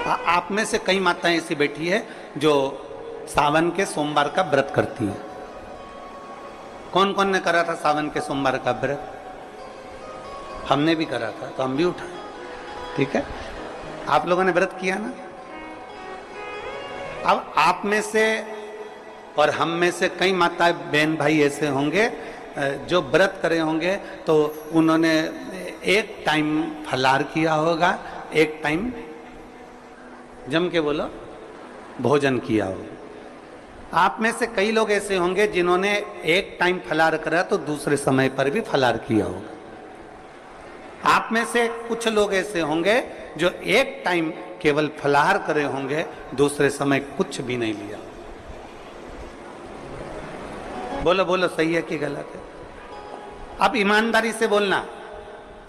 आप में से कई माताएं ऐसी बैठी है जो सावन के सोमवार का व्रत करती हैं। कौन कौन ने करा था सावन के सोमवार का व्रत? हमने भी करा था, तो हम भी उठाए। ठीक है, आप लोगों ने व्रत किया ना। अब आप में से और हम में से कई माता बहन भाई ऐसे होंगे जो व्रत करे होंगे, तो उन्होंने एक टाइम फलार किया होगा, एक टाइम जम के बोलो भोजन किया होगा। आप में से कई लोग ऐसे होंगे जिन्होंने एक टाइम फलार करा तो दूसरे समय पर भी फलार किया होगा। आप में से कुछ लोग ऐसे होंगे जो एक टाइम केवल फलाहार करे होंगे, दूसरे समय कुछ भी नहीं लिया। बोलो बोलो, सही है कि गलत है? अब ईमानदारी से बोलना।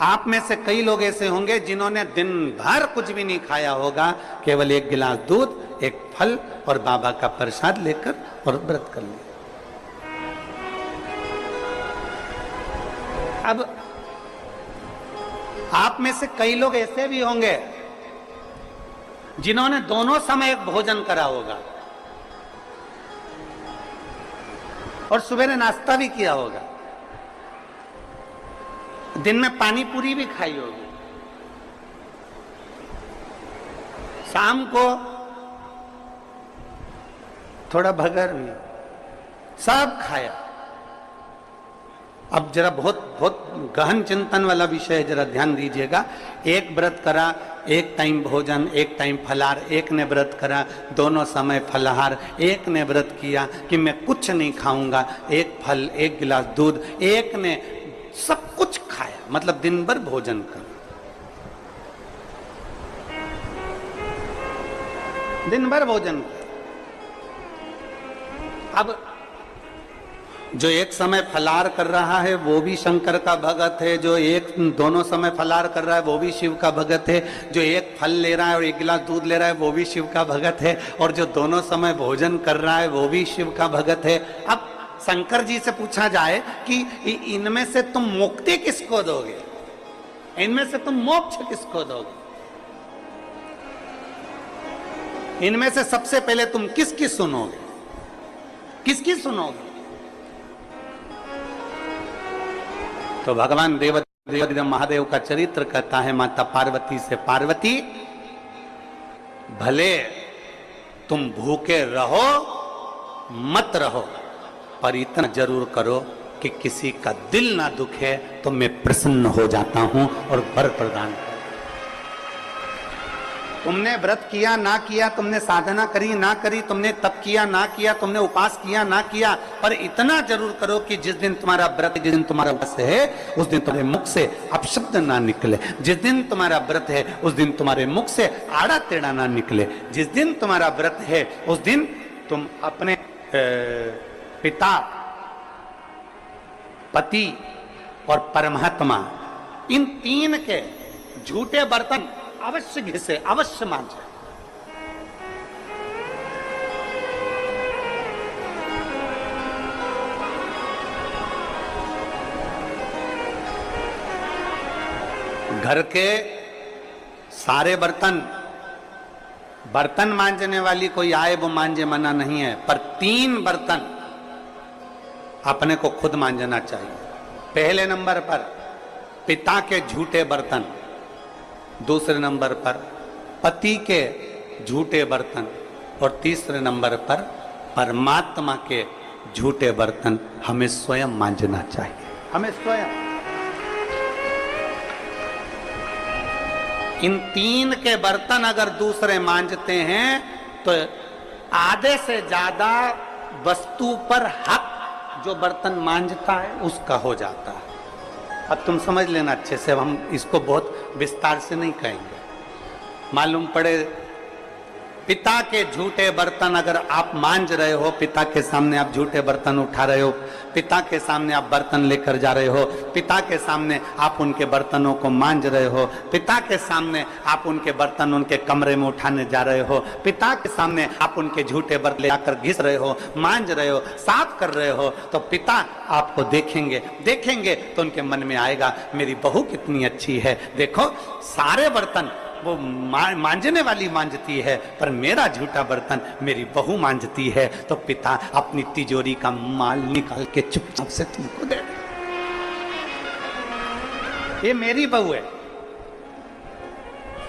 आप में से कई लोग ऐसे होंगे जिन्होंने दिन भर कुछ भी नहीं खाया होगा, केवल एक गिलास दूध, एक फल और बाबा का प्रसाद लेकर और व्रत कर लिया। अब आप में से कई लोग ऐसे भी होंगे जिन्होंने दोनों समय भोजन करा होगा और सुबह नाश्ता भी किया होगा, दिन में पानी पूरी भी खाई होगी, शाम को थोड़ा भगर भी, सब खाया। अब जरा बहुत बहुत गहन चिंतन वाला विषय है, जरा ध्यान दीजिएगा। एक व्रत करा, एक टाइम भोजन, एक टाइम फलाहार, एक ने व्रत करा दोनों समय फलाहार, एक ने व्रत किया कि मैं कुछ नहीं खाऊंगा, एक फल, एक गिलास दूध, एक ने सब कुछ खाया, मतलब दिन भर भोजन कर, दिन भर भोजन कर। अब जो एक समय फलाहार कर रहा है वो भी शंकर का भगत है, जो एक दोनों समय फलाहार कर रहा है वो भी शिव का भगत है, जो एक फल ले रहा है और एक गिलास दूध ले रहा है वो भी शिव का भगत है, और जो दोनों समय भोजन कर रहा है वो भी शिव का भगत है। अब शंकर जी से पूछा जाए कि इनमें से तुम मुक्ति किसको दोगे, इनमें से तुम मोक्ष किसको दोगे, इनमें से सबसे पहले तुम किसकी सुनोगे, किसकी सुनोगे? तो भगवान देव महादेव का चरित्र कहता है माता पार्वती से, पार्वती भले तुम भूखे रहो मत रहो, पर इतना जरूर करो कि किसी का दिल ना दुखे, तो मैं प्रसन्न हो जाता हूं और वर प्रदान कर। तुमने व्रत किया ना किया, तुमने साधना करी ना करी, तुमने तप किया ना किया, तुमने उपास किया ना किया, पर इतना जरूर करो कि जिस दिन तुम्हारा व्रत, जिस दिन तुम्हारा व्रत है उस दिन तुम्हारे मुख से अपशब्द ना निकले, जिस दिन तुम्हारा व्रत है उस दिन तुम्हारे मुख से आड़ा टेढ़ा ना निकले, जिस दिन तुम्हारा व्रत है उस दिन तुम अपने पिता, पति और परमात्मा, इन तीन के झूठे बर्तन अवश्य घिसे, अवश्य मांझे। घर के सारे बर्तन मांजने वाली कोई आए वो मांझे, मना नहीं है, पर 3 बर्तन अपने को खुद मांझना चाहिए। पहले नंबर पर पिता के झूठे बर्तन, दूसरे नंबर पर पति के झूठे बर्तन, और तीसरे नंबर पर परमात्मा के झूठे बर्तन हमें स्वयं मांझना चाहिए, हमें स्वयं। इन 3 के बर्तन अगर दूसरे मांझते हैं तो आधे से ज्यादा वस्तु पर हक जो बर्तन मांझता है उसका हो जाता है। अब तुम समझ लेना अच्छे से, हम इसको बहुत विस्तार से नहीं कहेंगे। मालूम पड़े पिता के झूठे बर्तन अगर आप मांझ रहे हो, पिता के सामने आप झूठे बर्तन उठा रहे हो, पिता के सामने आप बर्तन लेकर जा रहे हो, पिता के सामने आप उनके बर्तनों को मांझ रहे हो, पिता के सामने आप उनके बर्तन उनके कमरे में उठाने जा रहे हो, पिता के सामने आप उनके झूठे बर्तन लेकर घिस रहे हो, मांझ रहे हो, साफ कर रहे हो, तो पिता आपको देखेंगे तो उनके मन में आएगा मेरी बहू कितनी अच्छी है, देखो सारे बर्तन वो मांजने वाली मांजती है, पर मेरा झूठा बर्तन मेरी बहू मांजती है। तो पिता अपनी तिजोरी का माल निकाल के चुपचाप से तुमको दे, ये मेरी बहू है।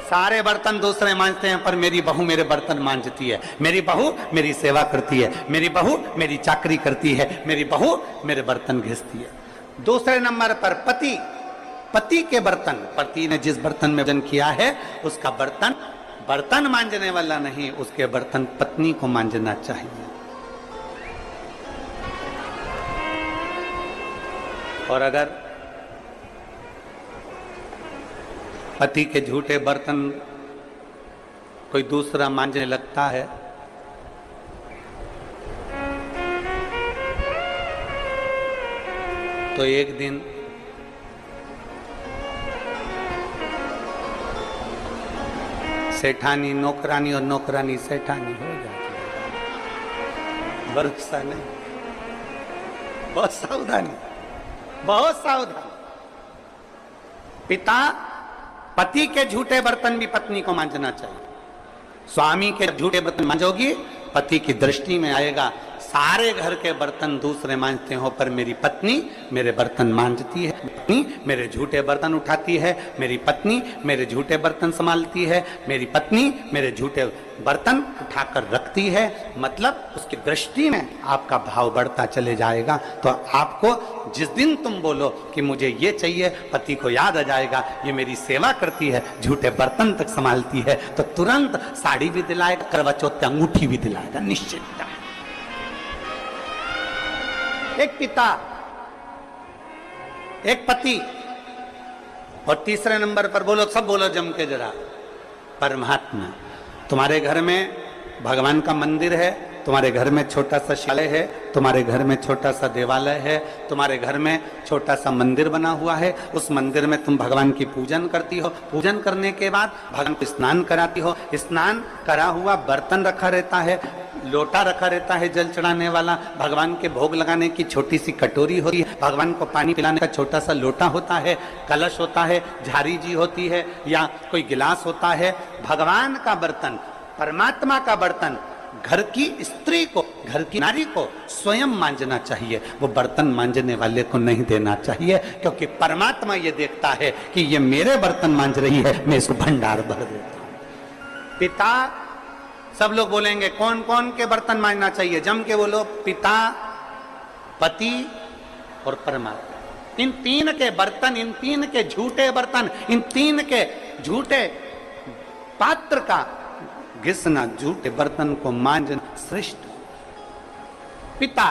सारे बर्तन दूसरे मांजते हैं, पर मेरी बहू मेरे बर्तन मांजती है। मेरी बहू मेरी सेवा करती है, मेरी बहू मेरी चाकरी करती है, मेरी बहू मेरे बर्तन घिसती है। दूसरे नंबर पर पति, पति के बर्तन, पति ने जिस बर्तन में भोजन किया है उसका बर्तन बर्तन मांजने वाला नहीं, उसके बर्तन पत्नी को मांजना चाहिए। और अगर पति के झूठे बर्तन कोई दूसरा मांजने लगता है तो एक दिन सेठानी नौकरानी और नौकरानी सेठानी हो जाती है। भरोसा नहीं, बहुत सावधानी, बहुत सावधानी। पिता, पति के झूठे बर्तन भी पत्नी को मांजना चाहिए। स्वामी के झूठे बर्तन मांजोगी, पति की दृष्टि में आएगा सारे घर के बर्तन दूसरे मांजते हो, पर मेरी पत्नी मेरे बर्तन मांजती है, पत्नी मेरे झूठे बर्तन उठाती है, मेरी पत्नी मेरे झूठे बर्तन संभालती है, मेरी पत्नी मेरे झूठे बर्तन उठाकर रखती है। मतलब उसकी दृष्टि में आपका भाव बढ़ता चले जाएगा। तो आपको जिस दिन तुम बोलो कि मुझे ये चाहिए, पति को याद आ जाएगा ये मेरी सेवा करती है, झूठे बर्तन तक संभालती है, तो तुरंत साड़ी भी दिलाएगा, करवा चौथ की अंगूठी भी दिलाएगा, निश्चित। एक पिता, एक पति, और तीसरे नंबर पर बोलो, सब बोलो जम के जरा, परमात्मा। तुम्हारे घर में भगवान का मंदिर है, तुम्हारे घर में छोटा सा शिवालय है, तुम्हारे घर में छोटा सा देवालय है, तुम्हारे घर में छोटा सा मंदिर बना हुआ है, उस मंदिर में तुम भगवान की पूजन करती हो, पूजन करने के बाद भगवान को स्नान कराती हो, स्नान करा हुआ बर्तन रखा रहता है, लोटा रखा रहता है जल चढ़ाने वाला, भगवान के भोग लगाने की छोटी सी कटोरी होती है, भगवान को पानी पिलाने का छोटा सा लोटा होता है, कलश होता है, झारी जी होती है, या कोई गिलास होता है। भगवान का बर्तन, परमात्मा का बर्तन घर की स्त्री को, घर की नारी को स्वयं मांजना चाहिए, वो बर्तन मांजने वाले को नहीं देना चाहिए, क्योंकि परमात्मा ये देखता है कि ये मेरे बर्तन मांज रही है, मैं इसको भंडार भर देता हूं। पिता, सब लोग बोलेंगे कौन कौन के बर्तन मांजना चाहिए, जम के बोलो, पिता, पति और परमात्मा। इन तीन के बर्तन, इन तीन के झूठे बर्तन, इन तीन के झूठे पात्र का घिसना, झूठे बर्तन को मांजना श्रेष्ठ। पिता,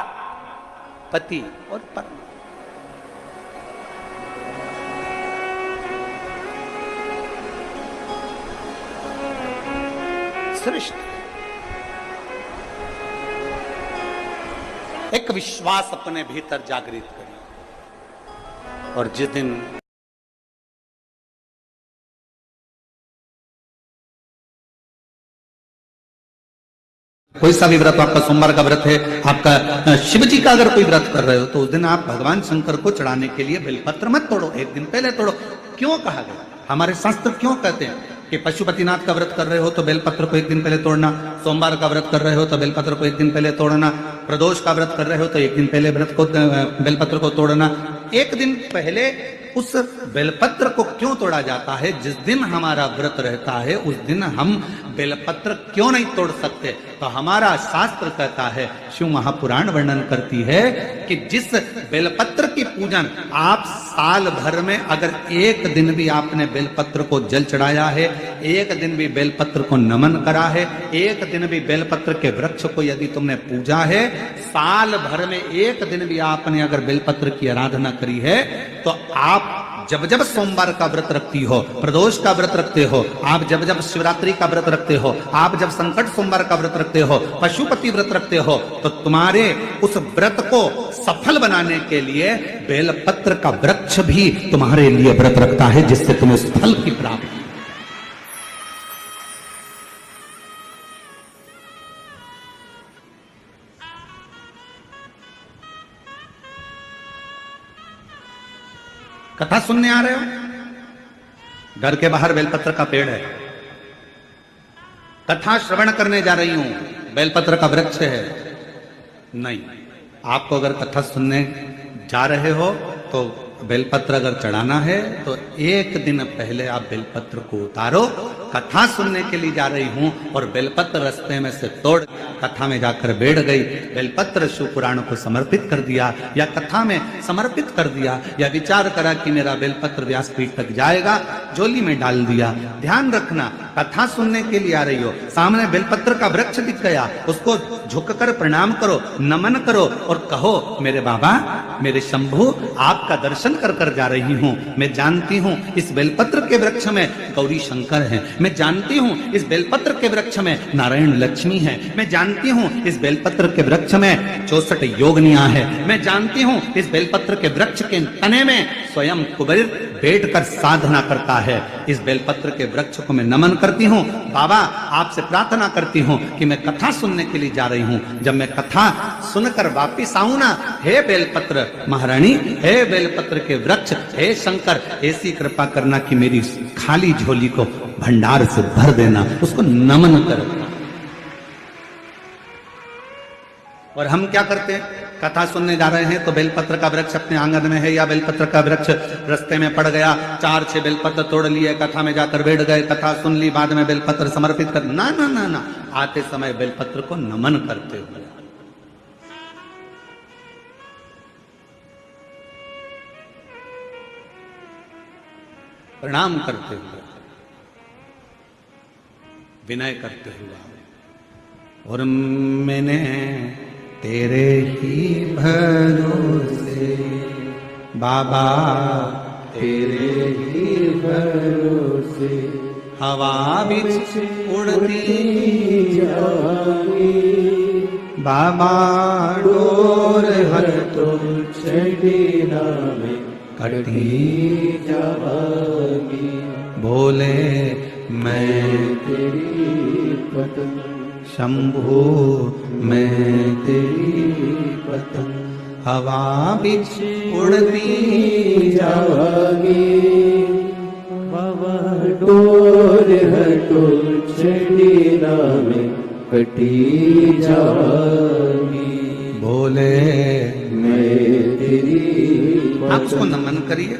पति और परमात्मा। श्रेष्ठ। एक विश्वास अपने भीतर जागृत करिए, और जिस दिन कोई सा भी व्रत, आपका सोमवार का व्रत है, आपका शिव जी का अगर कोई व्रत कर रहे हो, तो उस दिन आप भगवान शंकर को चढ़ाने के लिए बेलपत्र मत तोड़ो, एक दिन पहले तोड़ो। क्यों कहा गया? हमारे शास्त्र क्यों कहते हैं कि पशुपतिनाथ का व्रत कर रहे हो तो बेलपत्र को एक दिन पहले तोड़ना, सोमवार का व्रत कर रहे हो तो बेलपत्र को एक दिन पहले तोड़ना, प्रदोष का व्रत कर रहे हो तो एक दिन पहले बेलपत्र को तोड़ना। एक दिन पहले उस बेलपत्र को क्यों तोड़ा जाता है? जिस दिन हमारा व्रत रहता है उस दिन हम बेलपत्र क्यों नहीं तोड़ सकते? तो हमारा शास्त्र कहता है, शिव महापुराण वर्णन करती है कि जिस बेलपत्र की पूजन आप साल भर में अगर एक दिन भी आपने बेलपत्र को जल चढ़ाया है, एक दिन भी बेलपत्र को नमन करा है, एक दिन भी बेलपत्र के वृक्ष को यदि तुमने पूजा है, साल भर में एक दिन भी आपने अगर बेलपत्र की आराधना करी है, तो आप जब जब सोमवार का व्रत रखती हो, प्रदोष का व्रत रखते हो, आप जब जब शिवरात्रि का व्रत रखते हो, आप जब संकट सोमवार का व्रत रखते हो, पशुपति व्रत रखते हो, तो तुम्हारे उस व्रत को सफल बनाने के लिए बेलपत्र का वृक्ष भी तुम्हारे लिए व्रत रखता है, जिससे तुम्हें उस फल की प्राप्ति। कथा सुनने आ रहे हो? घर के बाहर बेलपत्र का पेड़ है, कथा श्रवण करने जा रही हूं, बेलपत्र का वृक्ष है। नहीं, आपको अगर कथा सुनने जा रहे हो तो बेलपत्र अगर चढ़ाना है तो एक दिन पहले आप बेलपत्र को उतारो। कथा सुनने के लिए जा रही हूं और बेलपत्र रास्ते में से तोड़ कथा में जाकर बैठ गई, बेलपत्र शिव पुराण को समर्पित कर दिया या कथा में समर्पित कर दिया या विचार करा कि मेरा बेलपत्र व्यासपीठ तक जाएगा, झोली में डाल दिया। ध्यान रखना, कथा सुनने के लिए आ रही हो, सामने बेलपत्र का वृक्ष दिख गया, उसको झुककर प्रणाम करो, नमन करो और कहो मेरे बाबा, मेरे शंभु, आपका दर्शन कर कर जा रही हूं। मैं जानती हूं इस बेलपत्र के वृक्ष में गौरी शंकर हैं, मैं जानती हूं इस बेलपत्र के वृक्ष में नारायण लक्ष्मी है, मैं जानती हूं इस बेलपत्र के वृक्ष में 64 योगनियां है, मैं जानती हूं इस बेलपत्र के वृक्ष के तने में स्वयं कुबेर बैठकर साधना करता है। इस बेलपत्र के वृक्ष को मैं नमन करती हूं। बाबा, आपसे प्रार्थना करती हूं कि मैं कथा सुनने के लिए जा रही हूं, जब मैं कथा सुनकर वापिस आऊं ना, हे बेलपत्र महारानी, हे बेलपत्र के वृक्ष, हे शंकर, ऐसी कृपा करना कि मेरी खाली झोली को भंडार से भर देना, उसको नमन करना। और हम क्या करते हैं, कथा सुनने जा रहे हैं तो बेलपत्र का वृक्ष अपने आंगन में है या बेलपत्र का वृक्ष रास्ते में पड़ गया, 4-6 बेलपत्र तोड़ लिए, कथा में जाकर बैठ गए, कथा सुन ली, बाद में बेलपत्र समर्पित कर, ना ना ना ना, आते समय बेलपत्र को नमन करते हुए, प्रणाम करते हुए, विनय करते हुए। और मैंने तेरे ही भरोसे बाबा, तेरे ही भरोसे हवा बिच उड़ती जागी, बाबा डोर हर तो छड़ीना में कटी जागी, बोले मैं तेरी पतंग, शंभु मैं तेरी पतंग, हवा बिच उड़ती जागी, बाबा डोर हटो छड़ीना में कटी जागी, बोले मैं तेरी। आप उसको नमन करिए।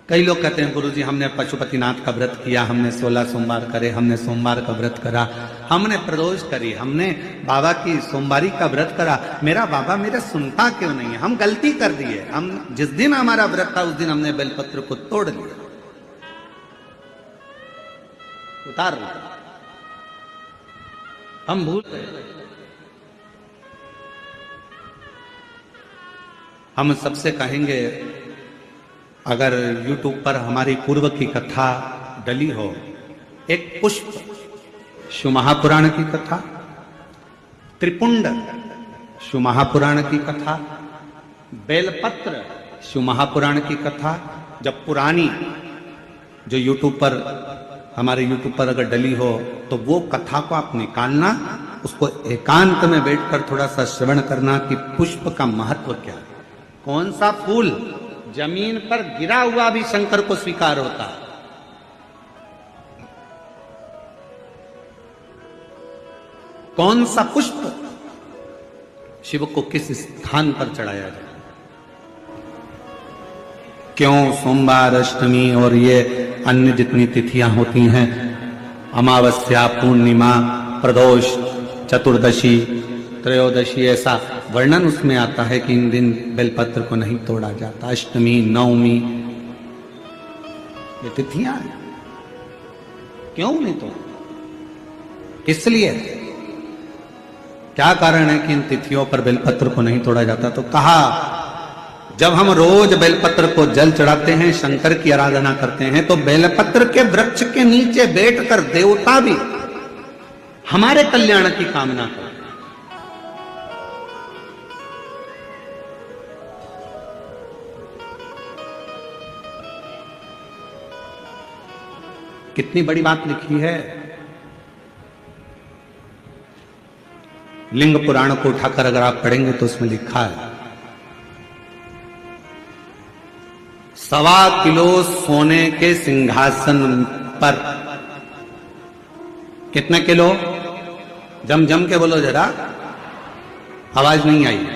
कई लोग कहते हैं गुरुजी हमने पशुपतिनाथ का व्रत किया, हमने 16 सोमवार करे, हमने सोमवार का व्रत करा, हमने प्रदोष करी, हमने बाबा की सोमवारी का व्रत करा, मेरा बाबा मेरा सुनता क्यों नहीं है? हम गलती कर दिए। हम जिस दिन हमारा व्रत था उस दिन हमने बेलपत्र को तोड़ लिया, उतार लिया, हम भूल गए। हम सबसे कहेंगे, अगर YouTube पर हमारी पूर्व की कथा डली हो, एक पुष्प शिव महापुराण की कथा, त्रिपुंड शिव महापुराण की कथा, बेलपत्र शिव महापुराण की कथा, जब पुरानी जो YouTube पर हमारे YouTube पर अगर डली हो तो वो कथा को आप निकालना, उसको एकांत में बैठकर थोड़ा सा श्रवण करना कि पुष्प का महत्व क्या है। कौन सा फूल जमीन पर गिरा हुआ भी शंकर को स्वीकार होता है। कौन सा पुष्प शिव को किस स्थान पर चढ़ाया जाए। क्यों सोमवार, अष्टमी और ये अन्य जितनी तिथियां होती हैं, अमावस्या, पूर्णिमा, प्रदोष, चतुर्दशी, त्रयोदशी, ऐसा वर्णन उसमें आता है कि इन दिन बेलपत्र को नहीं तोड़ा जाता। अष्टमी, नवमी, ये तिथियां हैं, क्यों नहीं तोड़ा? इसलिए क्या कारण है कि इन तिथियों पर बेलपत्र को नहीं तोड़ा जाता? तो कहा, जब हम रोज बेलपत्र को जल चढ़ाते हैं, शंकर की आराधना करते हैं, तो बेलपत्र के वृक्ष के नीचे बैठकर देवता भी हमारे कल्याण की कामना करते। कितनी बड़ी बात लिखी है। लिंग पुराण को उठाकर अगर आप पढ़ेंगे तो उसमें लिखा है, 1.25 किलो सोने के सिंहासन पर कितने किलो? जम जम के बोलो जरा, आवाज नहीं आई।